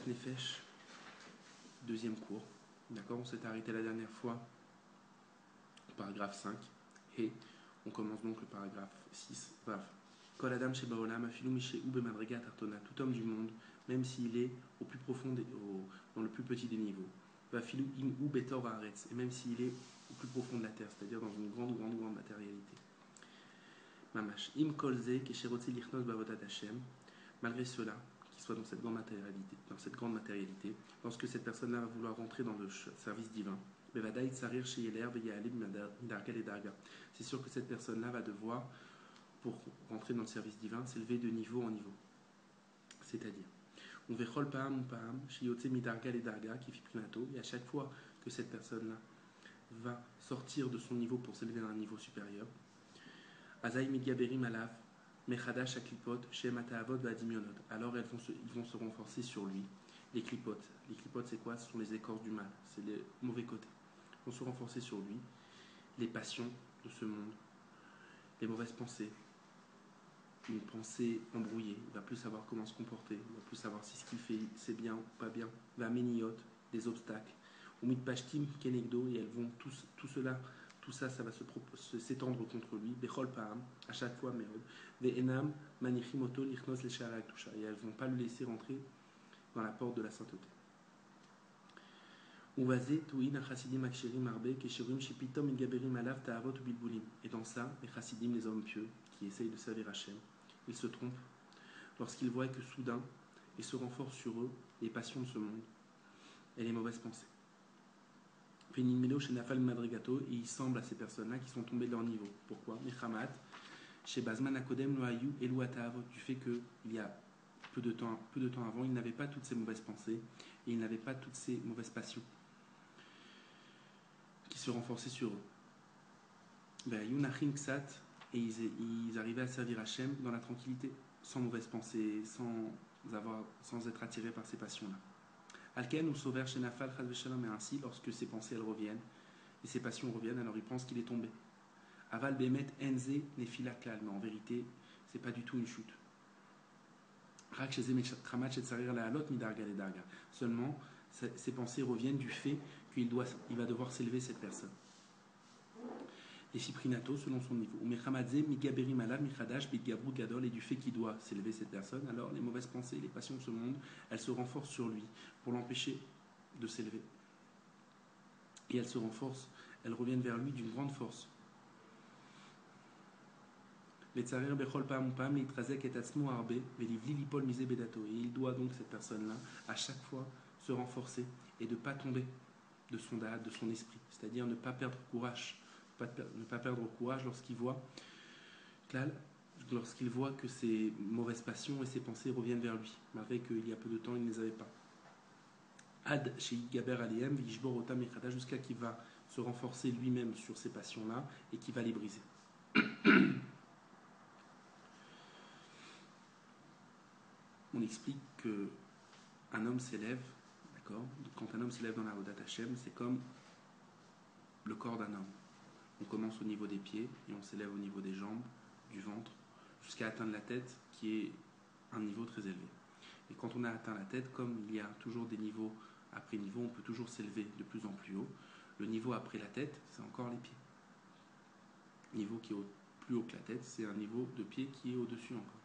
Daf Nefesh, deuxième cours. D'accord, on s'est arrêté la dernière fois au paragraphe 5 et on commence donc le paragraphe 6. Vav. Kol Adam Shebaolam Afilu Mishe Ube Madriga Tartona, tout homme du monde, même s'il est au plus profond, dans le plus petit des niveaux. Vafilu Im U Betor Haaretz, et même s'il est au plus profond de la terre, c'est-à-dire dans une grande matérialité. Mamash. Im Kolze Kesherotzi Lichnos Bavodat Hashem, malgré cela, qu'il soit dans cette grande matérialité, lorsque cette personne-là va vouloir rentrer dans le service divin, c'est sûr que cette personne-là va devoir, pour rentrer dans le service divin, s'élever de niveau en niveau. C'est-à-dire, et à chaque fois que cette personne-là va sortir de son niveau pour s'élever à un niveau supérieur, alors ils vont se renforcer sur lui. Les clipotes, c'est quoi? Ce sont les écorces du mal, c'est les mauvais côtés. Ils vont se renforcer sur lui. Les passions de ce monde, les mauvaises pensées, une pensée embrouillée, il ne va plus savoir comment se comporter, il ne va plus savoir si ce qu'il fait c'est bien ou pas bien. Va méniote, des obstacles. Ou mitpashtim kenegdo, et elles vont tout ça va s'étendre contre lui. Bechol paam, à chaque fois, meod. Ve'enam manichimoto lichnos le shara aktusha, et elles ne vont pas le laisser rentrer dans la porte de la sainteté. Et dans ça, les chassidim, les hommes pieux, qui essayent de servir Hachem, ils se trompent lorsqu'ils voient que soudain, ils se renforcent sur eux les passions de ce monde et les mauvaises pensées. Et il semble à ces personnes-là qui sont tombées de leur niveau. Pourquoi? Du fait qu'il y a peu de temps avant, ils n'avaient pas toutes ces mauvaises pensées et ils n'avaient pas toutes ces mauvaises passions qui se renforçaient sur eux. Et ils arrivaient à servir Hachem dans la tranquillité, sans mauvaises pensées, sans être attirés par ces passions-là. Alken ou Sover chez Nafal, et ainsi, lorsque ces pensées elles reviennent et ces passions reviennent, alors ils pensent qu'il est tombé. Aval Bemet Enze Nefila Klal, mais en vérité, c'est pas du tout une chute. Seulement, ces pensées reviennent du fait qu'il va devoir s'élever cette personne. Et Fiprinato, selon son niveau. Et du fait qu'il doit s'élever cette personne, alors les mauvaises pensées, les passions de ce monde, elles se renforcent sur lui pour l'empêcher de s'élever. Et elles se renforcent, elles reviennent vers lui d'une grande force. Et il doit donc, cette personne-là, à chaque fois se renforcer et de ne pas tomber de son da'at, de son esprit. C'est-à-dire ne pas perdre courage. Ne pas perdre courage lorsqu'il voit que ses mauvaises passions et ses pensées reviennent vers lui, malgré qu'il y a peu de temps, il ne les avait pas. Ad Gaber Aliyem, Vishbor Otam Echada, jusqu'à qu'il va se renforcer lui-même sur ces passions-là et qu'il va les briser. On explique qu'un homme s'élève, d'accord? Quand un homme s'élève dans la Avodat Hashem, c'est comme le corps d'un homme. On commence au niveau des pieds et on s'élève au niveau des jambes, du ventre, jusqu'à atteindre la tête, qui est un niveau très élevé. Et quand on a atteint la tête, comme il y a toujours des niveaux après niveau, on peut toujours s'élever de plus en plus haut. Le niveau après la tête, c'est encore les pieds. Le niveau qui est plus haut que la tête, c'est un niveau de pied qui est au-dessus encore.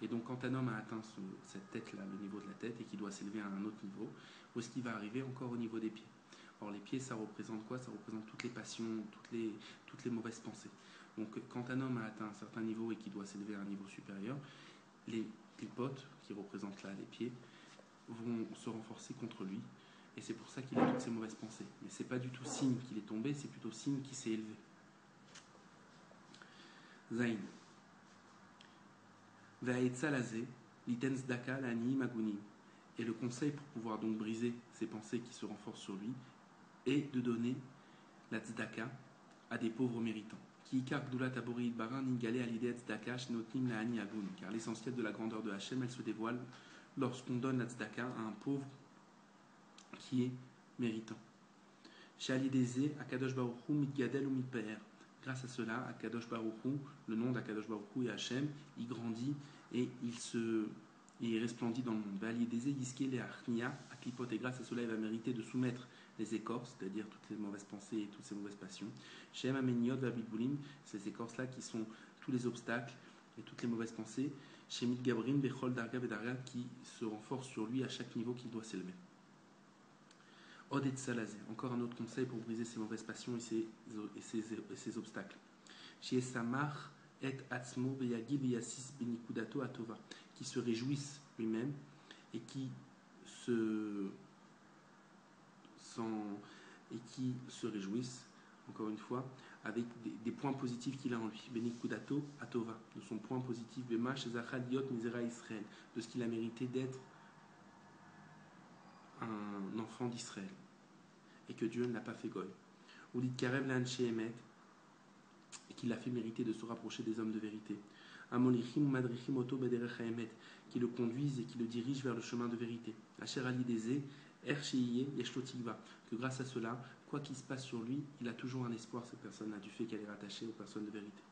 Et donc quand un homme a atteint cette tête-là, le niveau de la tête, et qu'il doit s'élever à un autre niveau, où est-ce qu'il va arriver encore au niveau des pieds? Or les pieds, ça représente quoi? Ça représente toutes les passions, toutes les mauvaises pensées. Donc quand un homme a atteint un certain niveau et qu'il doit s'élever à un niveau supérieur, les clipotes, qui représentent là les pieds, vont se renforcer contre lui. Et c'est pour ça qu'il a toutes ces mauvaises pensées. Mais c'est pas du tout signe qu'il est tombé, c'est plutôt signe qu'il s'est élevé. Zayn. Et le conseil pour pouvoir donc briser ces pensées qui se renforcent sur lui est de donner la tzedaka à des pauvres méritants. Car l'essentiel de la grandeur de Hachem, elle se dévoile lorsqu'on donne la tzedaka à un pauvre qui est méritant. Grâce à cela, Akadosh Baruch Hu, le nom d'Akadosh Baruch Hu et Hachem, il grandit et il se et il resplendit dans le monde. Validézé, Yiske, les Archnia, à Klipot, et grâce à cela, il va mériter de soumettre les écorces, c'est-à-dire toutes les mauvaises pensées et toutes ces mauvaises passions. Shem Ameniot, Vabilboulim, ces écorces-là qui sont tous les obstacles et toutes les mauvaises pensées. Shemit Gabrin, Bechol, Darga, Vedarga, qui se renforcent sur lui à chaque niveau qu'il doit s'élever. Od et Salazé, encore un autre conseil pour briser ces mauvaises passions et ces obstacles. Chez Samar et Atzmo Beyagi Beyasis Benikudato Atova, qui se réjouissent lui-même et qui se réjouissent, encore une fois, avec des points positifs qu'il a en lui. Benikudato Atova, de son point positif, Bema Shezachadiot Misera Israël, de ce qu'il a mérité d'être un enfant d'Israël et que Dieu ne l'a pas fait goy. Ou dit Karev Lanche Emet, et qui l'a fait mériter de se rapprocher des hommes de vérité. Amolichim Madrichim Oto Bederech Haemet, qui le conduisent et qui le dirigent vers le chemin de vérité. Asher Ali Dezé, Ercheiye Yeshlotigva, que grâce à cela, quoi qu'il se passe sur lui, il a toujours un espoir, cette personne-là, du fait qu'elle est rattachée aux personnes de vérité.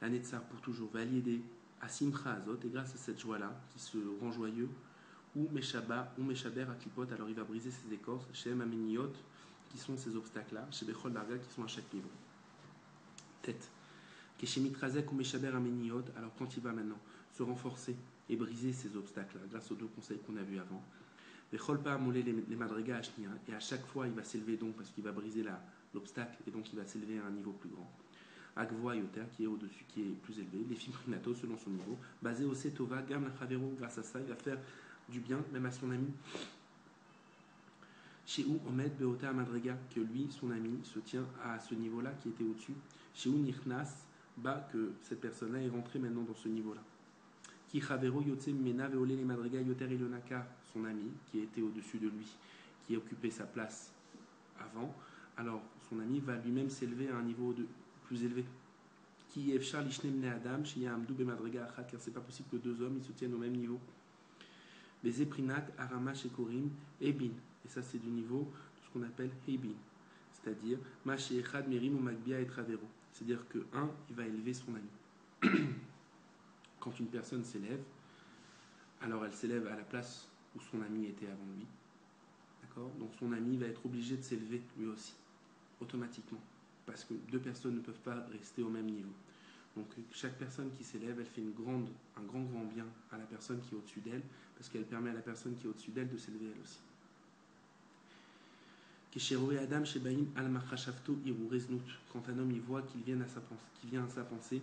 La Netzar pour toujours va l'aider à Simcha Azot, et grâce à cette joie-là, qui se rend joyeux, ou Meshaba, ou Meshaber à Klipot, alors il va briser ses écorces, chez Ameniot, qui sont ces obstacles-là, chez Bechol Darga, qui sont à chaque niveau. Tête. Keshemit Razek ou Meshaber Ameniot, alors quand il va maintenant se renforcer et briser ces obstacles-là, grâce aux deux conseils qu'on a vus avant, Bechol Pa Amolé les Madriga Ashnia, et à chaque fois il va s'élever donc, parce qu'il va briser l'obstacle, et donc il va s'élever à un niveau plus grand. Agvoa Yoter, qui est au-dessus, qui est plus élevé, les Fimprinato selon son niveau, basé au Setova, Gam la Chavero, grâce à ça, il va faire du bien, même à son ami. Chez où Omed Beota Madriga, que lui, son ami, se tient à ce niveau-là qui était au-dessus. Chez où Nichnas, que cette personne-là est rentrée maintenant dans ce niveau-là. Qui Chavero Yotse Mena Veole les Madriga Yoter Ilonaka, son ami, qui était au-dessus de lui, qui occupait sa place avant. Alors, son ami va lui-même s'élever à un niveau plus élevé. Qui Efchar Lishnem Ne Adam, chez Yamdou Be Madriga Achat, car c'est pas possible que deux hommes ils se tiennent au même niveau. Les Eprinat, Arama, Shekorim, Ebin. Et ça, c'est du niveau de ce qu'on appelle Hebin. C'est-à-dire, Maché Echad, Merim, ou Magbia et Travero. C'est-à-dire que il va élever son ami. Quand une personne s'élève, alors elle s'élève à la place où son ami était avant lui. D'accord ? Donc son ami va être obligé de s'élever lui aussi, automatiquement. Parce que deux personnes ne peuvent pas rester au même niveau. Donc chaque personne qui s'élève, elle fait un grand bien à la personne qui est au-dessus d'elle, parce qu'elle permet à la personne qui est au-dessus d'elle de s'élever elle aussi. Quand un homme il voit qu'il vient à sa pensée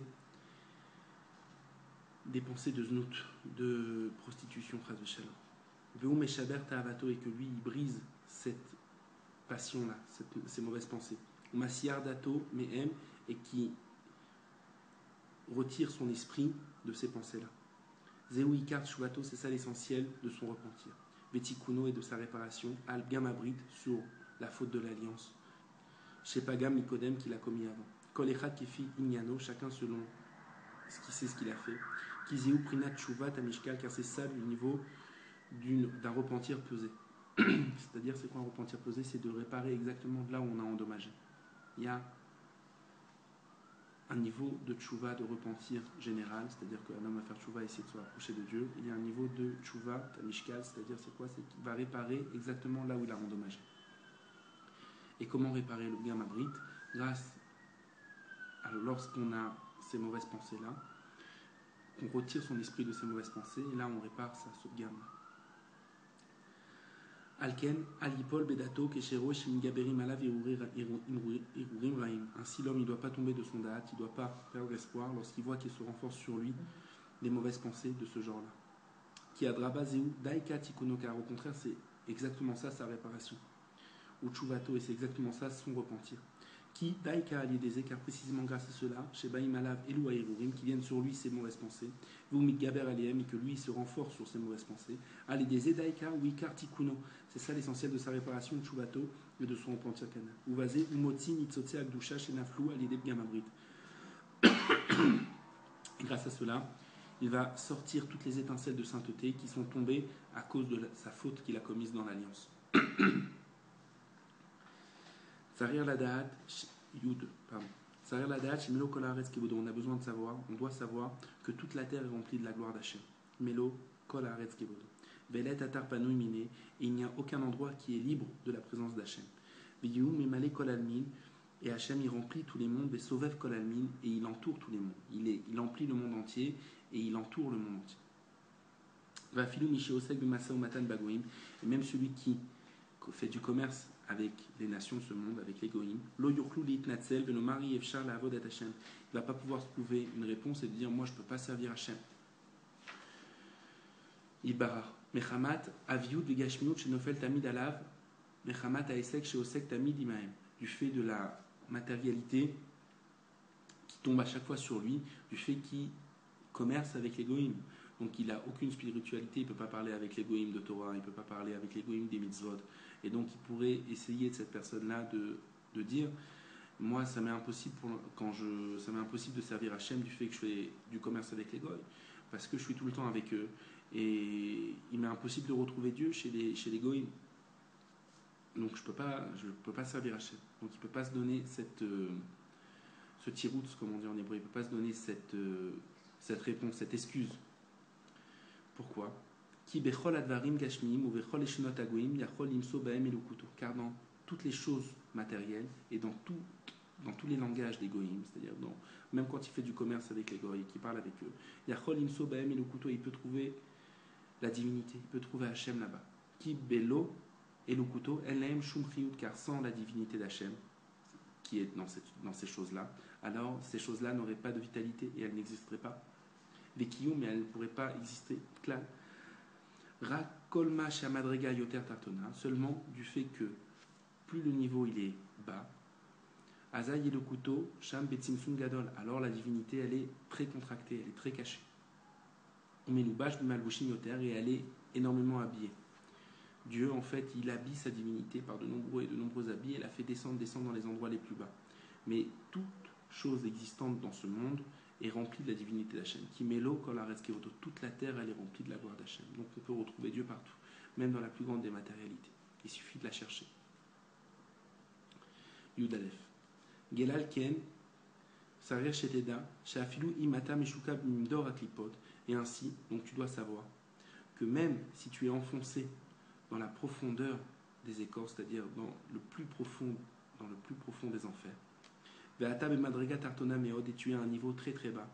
des pensées de znout, de prostitution, et que lui il brise cette passion-là, ces mauvaises pensées. Et qui retire son esprit de ces pensées-là. Zéou Ikar Shuvato, c'est ça l'essentiel de son repentir. Betikuno et de sa réparation, Al Gamabrit sur la faute de l'alliance. Shepagam Nikodem qu'il a commis avant. Kolechat Kefi Inyano, chacun selon ce qu'il sait ce qu'il a fait. Kizéou Prinat Shuvat Amishkal, car c'est ça le niveau d'un repentir pesé. C'est-à-dire, c'est quoi un repentir pesé ? C'est de réparer exactement là où on a endommagé. Il y a un niveau de tchouva, de repentir général, c'est-à-dire qu'un homme va faire tchouva et essayer de se rapprocher de Dieu. Il y a un niveau de tchouva, tamishkal, c'est-à-dire c'est quoi ? C'est qu'il va réparer exactement là où il a endommagé. Et comment réparer le gamabrit ? Lorsqu'on a ces mauvaises pensées-là, on retire son esprit de ces mauvaises pensées, et là on répare sa gamme. Alken, Alipol, Bedato, Keshero, Shimigaberim, Alav, Irurim, Raim. Ainsi, l'homme, il ne doit pas tomber de son date, il ne doit pas perdre espoir lorsqu'il voit qu'il se renforce sur lui des mauvaises pensées de ce genre-là. Qui adraba zeu, Daika, Tikonokar. Au contraire, c'est exactement ça sa réparation. Ou Chuvato, et c'est exactement ça son repentir. Qui, Daika, Aliedeze, car précisément grâce à cela, chez Baïm Alav, Elou, Irurim, qui viennent sur lui ces mauvaises pensées. Vous mitgaber aliem, et que lui se renforce sur ses mauvaises pensées. Aliedeze, Daika, ou Ikar, Tikuno. C'est ça l'essentiel de sa réparation, de Chuvato, et de son repentir canal. Ouvazé, Umotzi, Nitzotse, Agdusha, Shenaflou, Aliedeb, Gamabrit. Et grâce à cela, il va sortir toutes les étincelles de sainteté qui sont tombées à cause de sa faute qu'il a commise dans l'alliance. Sarir Ladaat, Yud, pardon. Sarir Ladaat, Shemelo Kolaretz Kibodo. On a besoin de savoir, on doit savoir que toute la terre est remplie de la gloire d'Hachem. Melo, Kol Haaretz Kevodo. Velet Atar Panui Mine, et il n'y a aucun endroit qui est libre de la présence d'Hachem. Veyou Memale Kol Almin, et Hachem il remplit tous les mondes, Vesovev Kol Almin, et il entoure tous les mondes. Il emplit le monde entier, et il entoure le monde entier. Vafilou Mishéosek Bemasa Matan Bagoim, et même celui qui fait du commerce avec les nations de ce monde, avec les Goïm, Lo Yurklou Litnatzel, Venomari Evchar La Avodat Hachem. Il ne va pas pouvoir trouver une réponse et dire moi je ne peux pas servir Hachem. Ibarar. Mechamat Aviut Vegashmiut Shenofel Tamid Alav, Mechamat Aesek Sheosek Tamid Imaem. Du fait de la matérialité qui tombe à chaque fois sur lui, du fait qu'il commerce avec les Goïm. Donc il n'a aucune spiritualité, il ne peut pas parler avec les Goïm de Torah, il ne peut pas parler avec les Goïm des mitzvot. Et donc il pourrait essayer de cette personne-là de dire moi ça m'est impossible ça m'est impossible de servir Hachem du fait que je fais du commerce avec les Goïm, parce que je suis tout le temps avec eux. Et il m'est impossible de retrouver Dieu chez les Goïm. Donc je ne peux pas servir Hachem. Donc il ne peut pas se donner ce tirout, comme on dit en hébreu, il ne peut pas se donner cette réponse, cette excuse. Pourquoi? Car dans toutes les choses matérielles et dans tous les langages des goïms, c'est-à-dire même quand il fait du commerce avec les goïms, qui parle avec eux, il peut trouver la divinité, il peut trouver Hachem là-bas. Ki belo elukuto elem shum chiyut, car sans la divinité d'Hachem, qui est dans ces choses-là, alors ces choses-là n'auraient pas de vitalité et elles n'existeraient pas. Les kiyum, mais elles ne pourraient pas exister. Clair. Rakolma shamadrega yoter tartona, seulement du fait que plus le niveau il est bas, Azaï elukuto sham betzimsum gadol, alors la divinité elle est très contractée, elle est très cachée. Umelubash bimalbushim yoter, et elle est énormément habillée. Dieu, en fait, il habille sa divinité par de nombreux habits et la fait descendre dans les endroits les plus bas. Mais toute chose existante dans ce monde est remplie de la divinité d'Hachem. Kimelo, kol haaretz kevodo, toute la terre, elle est remplie de la gloire d'Hachem. Donc on peut retrouver Dieu partout, même dans la plus grande des matérialités. Il suffit de la chercher. Yudalef. Gelal ken, sarir sheteda, shafilu imata meshuka bimdor aklipot. Et ainsi, donc tu dois savoir que même si tu es enfoncé dans la profondeur des écorces, c'est-à-dire dans le plus profond des enfers. Et tu es à un niveau très très bas.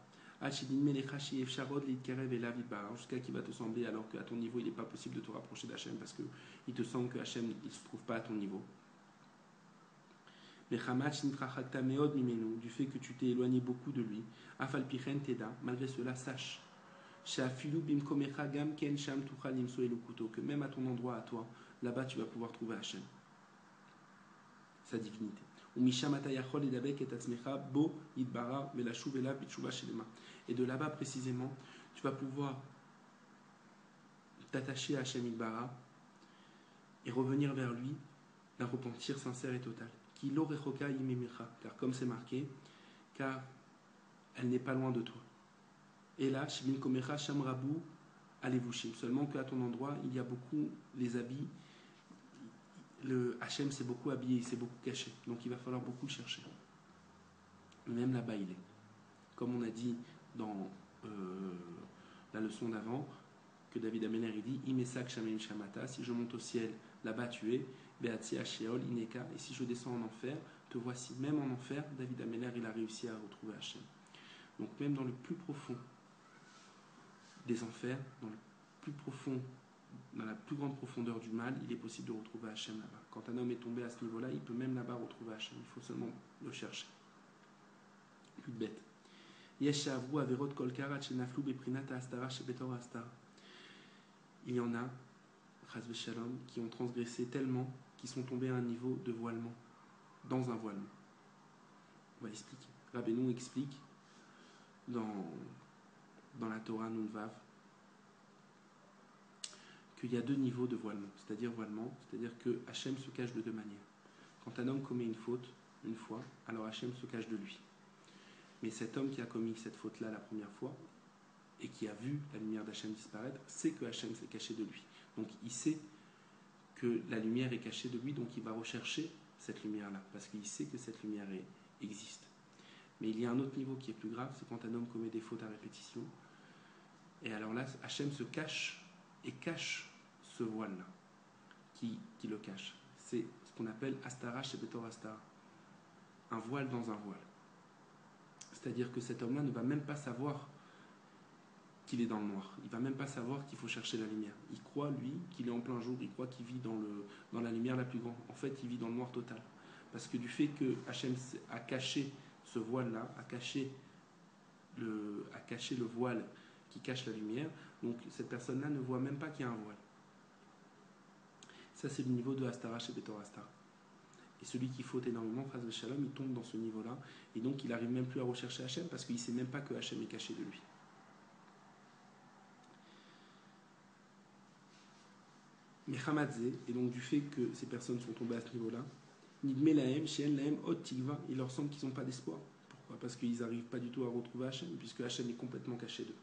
Jusqu'à qu'il va te sembler, alors qu'à ton niveau il n'est pas possible de te rapprocher d'Hachem, parce qu'il te semble que Hachem il ne se trouve pas à ton niveau. Du fait que tu t'es éloigné beaucoup de lui, malgré cela, sache que même à ton endroit, à toi, là-bas tu vas pouvoir trouver Hachem, sa divinité. Et de là-bas précisément, tu vas pouvoir t'attacher à Hachem Yitbara et revenir vers lui d'un repentir sincère et total. Car comme c'est marqué, car elle n'est pas loin de toi. Et là, Shibin Komecha Shamrabu Alevushim. Seulement qu'à ton endroit, il y a beaucoup les habits. Le Hachem s'est beaucoup habillé, il s'est beaucoup caché. Donc il va falloir beaucoup le chercher. Même là-bas, il est. Comme on a dit dans la leçon d'avant, que David Ameller il dit Imesak Shamen Shamata, si je monte au ciel, là-bas tu es, Beatsi Sheol Ineka, et si je descends en enfer, te voici. Même en enfer, David Ameller il a réussi à retrouver Hachem. Donc même dans le plus profond des enfers, dans la plus grande profondeur du mal, il est possible de retrouver Hachem là-bas. Quand un homme est tombé à ce niveau-là, il peut même là-bas retrouver Hachem. Il faut seulement le chercher. Plus de bête. Yeshavu averot kol karat shenaflu beprinata astara shebetor astara. Il y en a, chas v'shalom, qui ont transgressé tellement qu'ils sont tombés à un niveau de voilement, dans un voilement. On va expliquer. Rabbeinu explique dans la Torah Nunvav qu'il y a deux niveaux de voilement, c'est-à-dire que Hachem se cache de deux manières. Quand un homme commet une faute, une fois, alors Hachem se cache de lui. Mais cet homme qui a commis cette faute-là la première fois, et qui a vu la lumière d'Hachem disparaître, sait que Hachem s'est caché de lui. Donc il sait que la lumière est cachée de lui, donc il va rechercher cette lumière-là, parce qu'il sait que cette lumière existe. Mais il y a un autre niveau qui est plus grave, c'est quand un homme commet des fautes à répétition, Et alors là, Hachem se cache et cache ce voile-là, qui le cache. C'est ce qu'on appelle Astara chez Betor Astara, un voile dans un voile. C'est-à-dire que cet homme-là ne va même pas savoir qu'il est dans le noir. Il ne va même pas savoir qu'il faut chercher la lumière. Il croit, lui, qu'il est en plein jour. Il croit qu'il vit dans la lumière la plus grande. En fait, il vit dans le noir total. Parce que du fait que Hachem a caché ce voile-là, a caché le voile qui cache la lumière, donc cette personne-là ne voit même pas qu'il y a un voile. Ça, c'est le niveau de Astara chez Betor Astara. Et celui qui faute énormément, Chas v'Shalom, il tombe dans ce niveau-là. Et donc, il n'arrive même plus à rechercher Hachem parce qu'il ne sait même pas que Hachem est caché de lui. Mais Hamadze, et donc du fait que ces personnes sont tombées à ce niveau-là, Nidme Lahem, Shen Lahem, Ot Tigva, il leur semble qu'ils n'ont pas d'espoir. Pourquoi ? Parce qu'ils n'arrivent pas du tout à retrouver Hachem, puisque Hachem est complètement caché d'eux.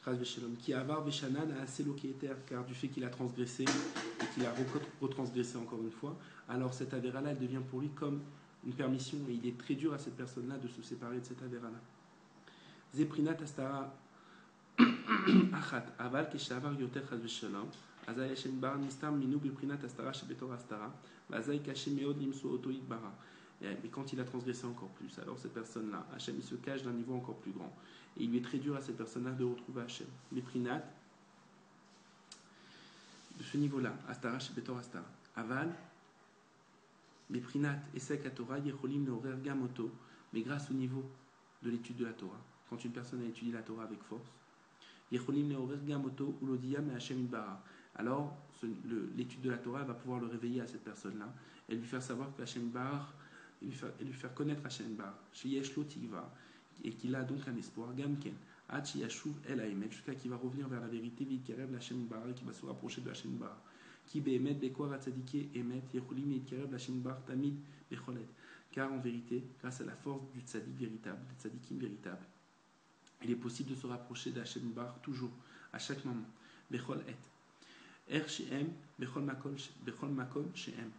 Chas v'Shalom, qui avar v'shanan a assez loquéter, car du fait qu'il a transgressé et qu'il a retransgressé encore une fois, alors cette avéra-là, elle devient pour lui comme une permission, et il est très dur à cette personne-là de se séparer de cette avéra-là. Zeprinat Astara Achat, Aval Keshavar Yoter Chas v'Shalom. Mais quand il a transgressé encore plus, alors cette personne-là, Hachem, il se cache d'un niveau encore plus grand. Et il lui est très dur à cette personne-là de retrouver Hachem. Les prinat, de ce niveau-là, Astara, Shebetor Astara. Aval, les prinat, Esek à Torah, Yecholim, Neorer, Gamoto, mais grâce au niveau de l'étude de la Torah. Quand une personne a étudié la Torah avec force, Yecholim, Neorer, Gamoto, Ulodia, mais Hachem, Ibara. Alors, l'étude de la Torah va pouvoir le réveiller à cette personne-là et lui faire savoir que Hachem Bar, et lui faire connaître Hachem Bar, chez Yeshlo Tigva, et qu'il a donc un espoir, Gamken, Hachi Yashuv El Haemet, jusqu'à qu'il va revenir vers la vérité, Vidkerev Hachem Bar, et qui va se rapprocher de Hachem Bar. Qui Behemet Bekor Atzadike Emet, Yechulim Vidkerev Hachem Bar, Tamid Becholet. Car en vérité, grâce à la force du Tzadik véritable, du Tzadikim véritable, il est possible de se rapprocher d'Hachem Bar toujours, à chaque moment. Bechol Et. Er Shehem, Bechol Makom Shehem,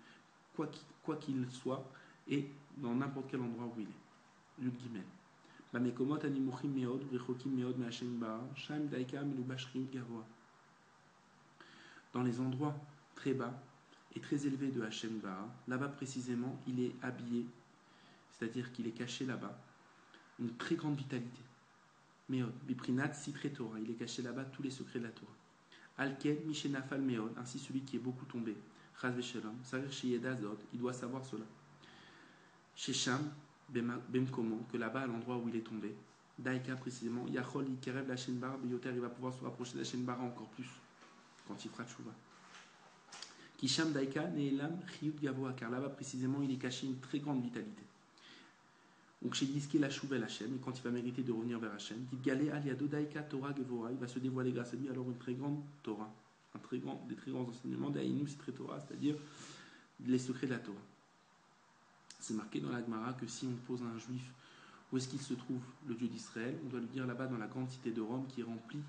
quoi qu'il soit, et dans n'importe quel endroit où il est. Yud Gimel. Bamekomot animuchim meod, Rechokim meod me'Hashem Bar, Shaim Daika Melubashriut Gavoa. Dans les endroits très bas et très élevés de Hachem Bar, là-bas précisément, il est habillé, c'est-à-dire qu'il est caché là-bas, une très grande vitalité. Meod, Biprinat Sitre Torah, il est caché là-bas tous les secrets de la Torah. Alken, Mishenafal Meod, ainsi celui qui est beaucoup tombé. Chaz v'Shalom, Sarir Sheyeda Zod, il doit savoir cela. Shesham, Bemkomo, que là-bas, à l'endroit où il est tombé, Daika précisément, Yachol Yikerev la Shenbar, Beyoter, il va pouvoir se rapprocher de la Shenbar encore plus, quand il fera Tchouva. Kisham Daika, Neelam, Chiyut Gavoa, car là-bas précisément, il est caché une très grande vitalité. Donc chez Diski la Chouvel Hachem, et quand il va mériter de revenir vers Hachem, dit Galé Aliado Daika Torah Gevora, il va se dévoiler grâce à lui alors une très grande Torah, des très grands enseignements d'Aïnou Sitre Torah, c'est-à-dire les secrets de la Torah. C'est marqué dans la Gemara que si on pose à un juif où est-ce qu'il se trouve le Dieu d'Israël, on doit lui dire là-bas dans la grande cité de Rome qui est remplie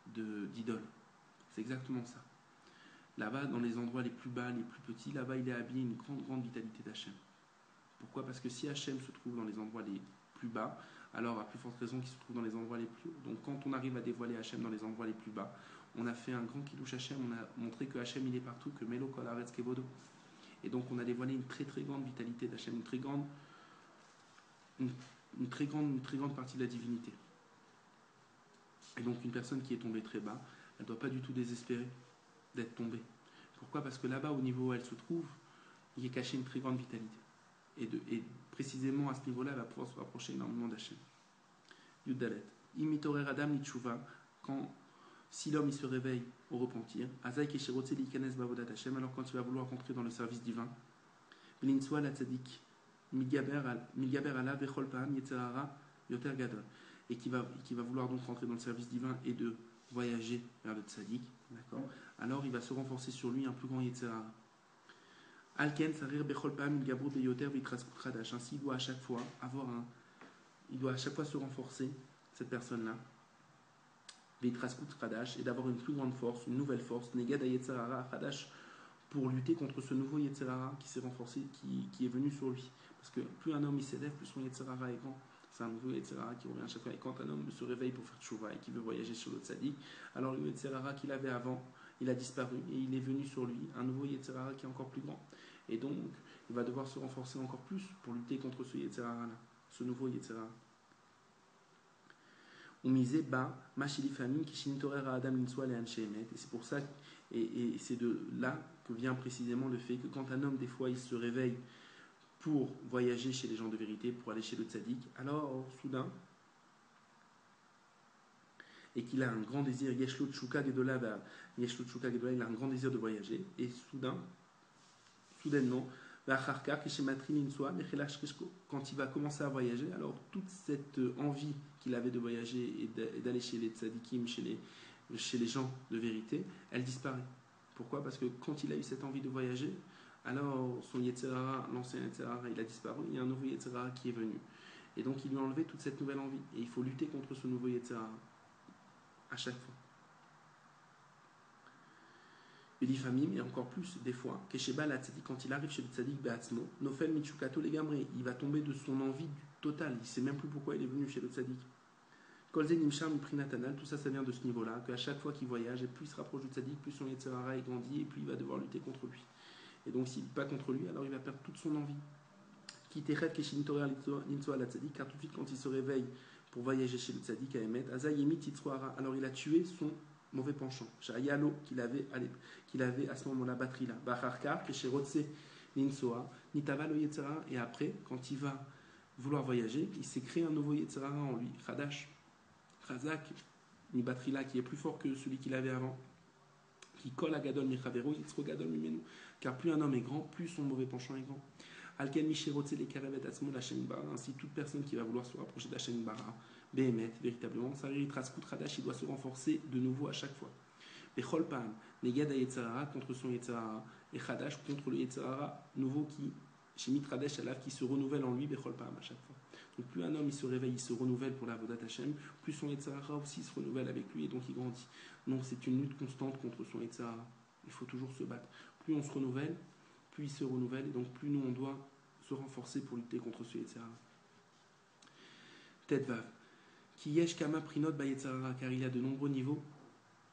d'idoles. C'est exactement ça. Là-bas, dans les endroits les plus bas, les plus petits, là-bas il est habillé une grande vitalité d'Hachem. Pourquoi ? Parce que si Hachem se trouve dans les endroits les plus bas, alors à plus forte raison qu'il se trouve dans les endroits les plus hauts. Donc quand on arrive à dévoiler Hachem dans les endroits les plus bas, on a fait un grand kiddush Hachem, on a montré que Hachem il est partout, que Melo Kol Haaretz Kevodo. Et donc on a dévoilé une très très grande vitalité d'Hachem, une très grande partie de la divinité. Et donc une personne qui est tombée très bas, elle ne doit pas du tout désespérer d'être tombée. Pourquoi ? Parce que là-bas, au niveau où elle se trouve, il est caché une très grande vitalité. Et précisément à ce niveau-là, elle va pouvoir se rapprocher énormément d'Hachem. Yudalet. Imitorer Adam Nitshuva, si l'homme il se réveille au repentir, Azaï Kesherotse Likanes Bavodat Hachem, alors quand il va vouloir rentrer dans le service divin, Vlinswa la Tzadik, Milgaber ala Vechol Paham Yetzerara Yoter Gadol, et qui va vouloir donc rentrer dans le service divin et de voyager vers le Tzadik, d'accord ? Alors il va se renforcer sur lui un plus grand Yetzerara. Alken Sarir Bechol Paham Milgabro Beyoter Vitraskut Khadash, ainsi il doit à chaque fois se renforcer, cette personne-là, Vitraskut Khadash, et d'avoir une plus grande force, une nouvelle force, Negad Yetzerara Khadash, pour lutter contre ce nouveau Yetzerara qui s'est renforcé, qui est venu sur lui. Parce que plus un homme il s'élève, plus son Yetzerara est grand. C'est un nouveau Yetzirara qui revient à chaque fois. Et quand un homme se réveille pour faire tchouva et qui veut voyager sur le tzaddik, alors le Yetzirara qu'il avait avant, il a disparu et il est venu sur lui un nouveau Yetzirara qui est encore plus grand. Et donc, il va devoir se renforcer encore plus pour lutter contre ce Yetzirara-là, ce nouveau Yetzirara. On misait bas, machili famine, qui shintorera Adam l'inswa et anchemet. Et c'est pour ça, et c'est de là que vient précisément le fait que quand un homme, des fois, il se réveille pour voyager chez les gens de vérité, pour aller chez le tzaddik, alors soudain, et qu'il a un grand désir, Yeshlo Tchouka Gedola, il a un grand désir de voyager, et soudainement, quand il va commencer à voyager, alors toute cette envie qu'il avait de voyager et d'aller chez les tzadikim, chez les gens de vérité, elle disparaît. Pourquoi? Parce que quand il a eu cette envie de voyager, alors son Yetzirara, l'ancien Yetzirara, il a disparu, il y a un nouveau Yetzirara qui est venu. Et donc il lui a enlevé toute cette nouvelle envie. Et il faut lutter contre ce nouveau Yetzirara à chaque fois. Elifamim, et encore plus des fois, Kesheba la tzadik, quand il arrive chez le tzadik Beatzmo, Nofel Michukato les gamré, il va tomber de son envie totale, il ne sait même plus pourquoi il est venu chez le tzadik. Kolzen Imshar Miprinatanal, tout ça, ça vient de ce niveau-là, qu'à chaque fois qu'il voyage, et plus il se rapproche du tzadik, plus son Yetzirara est grandi, et plus il va devoir lutter contre lui. Et donc s'il ne lutte pas contre lui, alors il va perdre toute son envie. Kitechet Keshintorer Linsoa la tzadik, car tout de suite quand il se réveille pour voyager chez le tzadik à Emet, Azayemi Titzroara, alors il a tué son mauvais penchant. Shayalo qu'il avait à ce moment-là, batterie là. Bacharkar, Kesherotse Ninsoa, Nitava le Yetzirara, et après, quand il va vouloir voyager, il s'est créé un nouveau Yetzirara en lui, Khadash, Khazak, une batterie là qui est plus fort que celui qu'il avait avant, qui colle à Gadol Michavero, Yitzro Gadol Mimenu, car plus un homme est grand, plus son mauvais penchant est grand. Alken Misherotse les Karavet Asmo l'Hashem Bara, ainsi toute personne qui va vouloir se rapprocher d'Hashem Bara, Behemet, véritablement, Sarir Traskut Khadash, il doit se renforcer de nouveau à chaque fois. Bechol Pam, Negad à Yetzirara contre son Yetzirara, et Khadash contre le Yetzirara nouveau qui, chez Mitradesh Alav, qui se renouvelle en lui, Bechol Pam à chaque fois. Donc plus un homme il se réveille, il se renouvelle pour la Vodat Hashem, plus son Yetzirara aussi se renouvelle avec lui et donc il grandit. Donc c'est une lutte constante contre son Yetzirara. Il faut toujours se battre. Plus on se renouvelle, plus il se renouvelle, et donc plus nous on doit se renforcer pour lutter contre ce Yetzirara. Tet Vav. Ki yesh kama prinot ba Yetzirara, car il y a de nombreux niveaux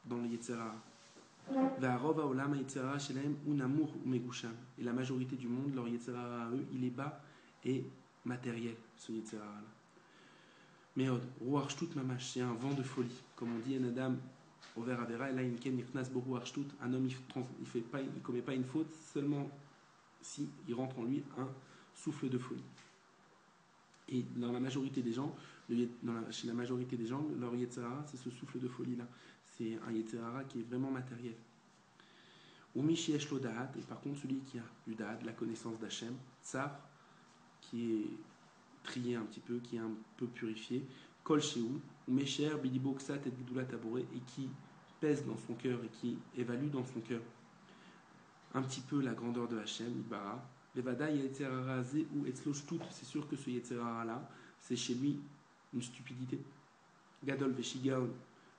dans le Yetzirara. Ve'arov ha'olam ha'Yetzirara shelahem hu namur u'megusham. Et la majorité du monde, leur Yetzirara à eux, il est bas et matériel, ce Yetzirara-là. Meod, ruach shtut mamash, c'est un vent de folie. Comme on dit, un adam over avera, et là, inken nichnas bo ruach shtut, un homme, il commet pas une faute, seulement si il rentre en lui un souffle de folie. Et dans la majorité des gens, chez la majorité des gens, leur Yetzirara, c'est ce souffle de folie-là. C'est un Yetzirara qui est vraiment matériel. Umishi Eshlo Da'at, et par contre celui qui a du Da'at, la connaissance d'Hachem, Tsar, qui est trié un petit peu, qui est un peu purifié, Kol Shehu, Umesher Bidibo Ksat et Gdula Taboré, et qui pèse dans son cœur et qui évalue dans son cœur un petit peu la grandeur de Hachem, Ibara. Levada Yetzirara Ze ou Etzlo Shtut, c'est sûr que ce Yetzirara-là, c'est chez lui une stupidité. Gadol Veshigaon,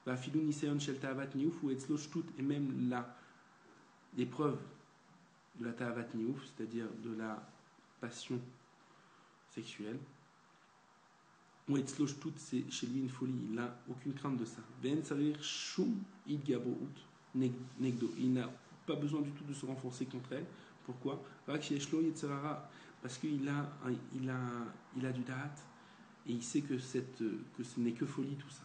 Vafilou Niseon Shel Ta'avat Niouf ou Etzlo Shtut, et même l'épreuve de la Ta'avat Niouf, c'est-à-dire de la passion sexuelle, ou Etzlo Shtut, c'est chez lui une folie, il n'a aucune crainte de ça. Ben Sarir Shum Idgabout Negdo, il n'a pas besoin du tout de se renforcer contre elle. Pourquoi? Parce qu'il a du da'at et il sait que ce n'est que folie tout ça.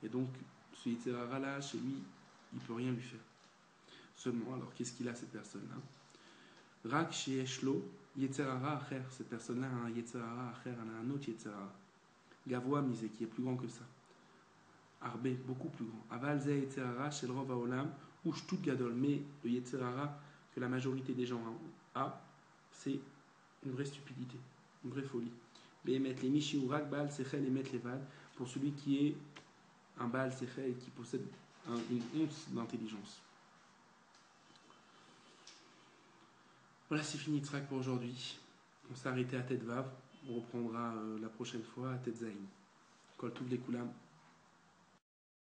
Et donc, ce Yetzirara là, chez lui, il ne peut rien lui faire. Seulement, alors qu'est-ce qu'il a cette personne-là? Rak chez Eshlo, Yetzirara Acher, cette personne-là a un Yetzirara Acher, elle a un autre Yetzirara. Gavoa misé, qui est plus grand que ça. Arbe, beaucoup plus grand. Aval Ze Yetzirara, Shel Rov Haolam, ou Shtut Gadol, mais le Yetzirara que la majorité des gens a, c'est une vraie stupidité, une vraie folie. Behemet les Mishiurak, Baal Sechel et Met Levad, pour celui qui est un Baal Sechel et qui possède une once d'intelligence. Voilà, c'est fini Tzrak pour aujourd'hui. On s'est arrêté à Tet Vav. On reprendra la prochaine fois à Tet Zayin. Kol Tuv les Koulam.